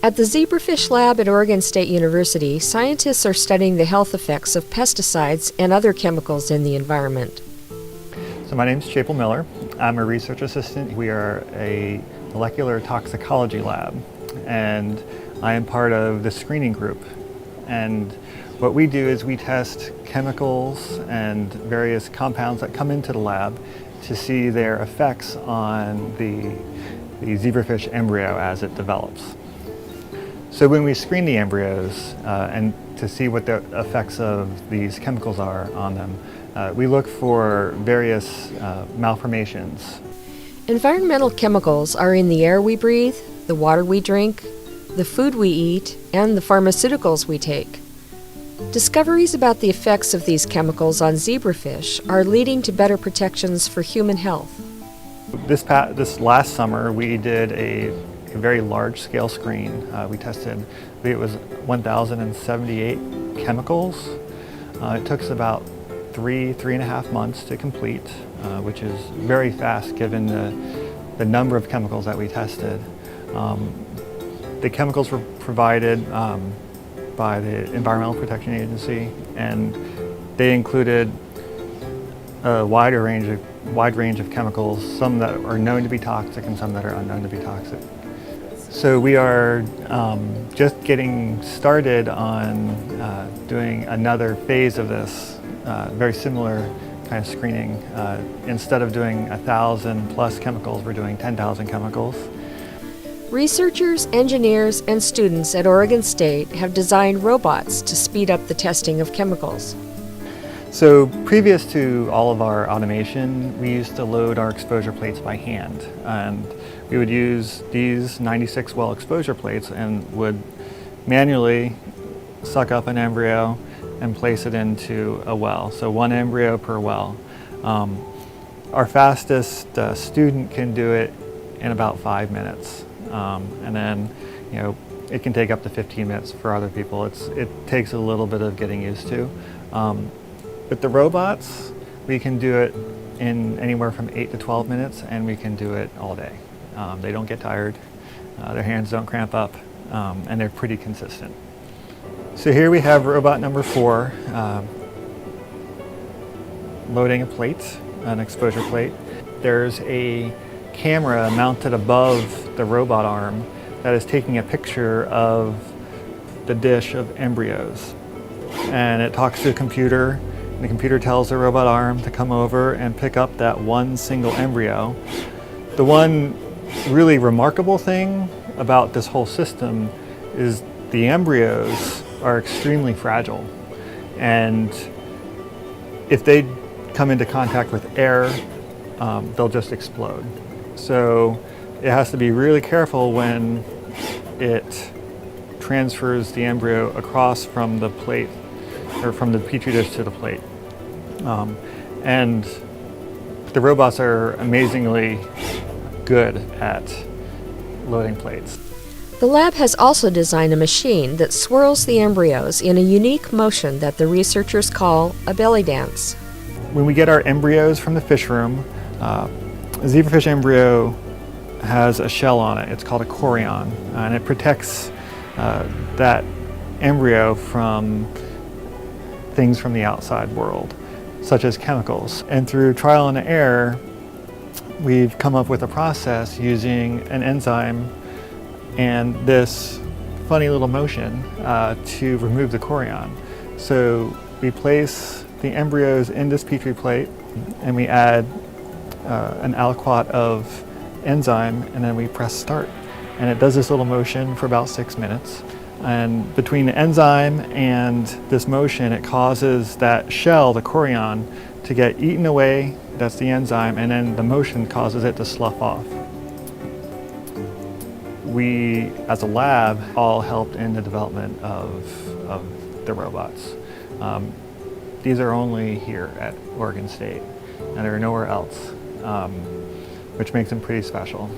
At the zebrafish lab at Oregon State University, scientists are studying the health effects of pesticides and other chemicals in the environment. So my name is Chapel Miller. I'm a research assistant. We are a molecular toxicology lab, and I am part of the screening group. And what we do is we test chemicals and various compounds that come into the lab to see their effects on the zebrafish embryo as it develops. So when we screen the embryos and to see what the effects of these chemicals are on them, we look for various malformations. Environmental chemicals are in the air we breathe, the water we drink, the food we eat, and the pharmaceuticals we take. Discoveries about the effects of these chemicals on zebrafish are leading to better protections for human health. This last summer, we did a very large-scale screen. We tested, it was 1,078 chemicals. It took us about three and a half months to complete, which is very fast given the number of chemicals that we tested. The chemicals were provided by the Environmental Protection Agency, and they included a wide range of chemicals, some that are known to be toxic and some that are unknown to be toxic. So we are just getting started on doing another phase of this, very similar kind of screening. Instead of doing 1,000 plus chemicals, we're doing 10,000 chemicals. Researchers, engineers, and students at Oregon State have designed robots to speed up the testing of chemicals. So previous to all of our automation, we used to load our exposure plates by hand. And we would use these 96 well exposure plates and would manually suck up an embryo and place it into a well. So one embryo per well. Our fastest student can do it in about 5 minutes. And then, it can take up to 15 minutes for other people. It takes a little bit of getting used to. With the robots, we can do it in anywhere from 8 to 12 minutes, and we can do it all day. They don't get tired, their hands don't cramp up, and they're pretty consistent. So here we have robot number 4, loading a plate, an exposure plate. There's a camera mounted above the robot arm that is taking a picture of the dish of embryos. And it talks to a computer, and the computer tells the robot arm to come over and pick up that one single embryo. The one really remarkable thing about this whole system is the embryos are extremely fragile, and if they come into contact with air, they'll just explode. So it has to be really careful when it transfers the embryo across from the plate, or from the petri dish to the plate. And the robots are amazingly good at loading plates. The lab has also designed a machine that swirls the embryos in a unique motion that the researchers call a belly dance. When we get our embryos from the fish room, a zebrafish embryo has a shell on it. It's called a chorion, and it protects that embryo from things from the outside world, such as chemicals. And through trial and error, we've come up with a process using an enzyme and this funny little motion to remove the chorion. So we place the embryos in this petri plate, and we add an aliquot of enzyme, and then we press start. And it does this little motion for about 6 minutes. And between the enzyme and this motion, it causes that shell, the chorion, to get eaten away. That's the enzyme, and then the motion causes it to slough off. We, as a lab, all helped in the development of the robots. These are only here at Oregon State, and they're nowhere else, which makes them pretty special.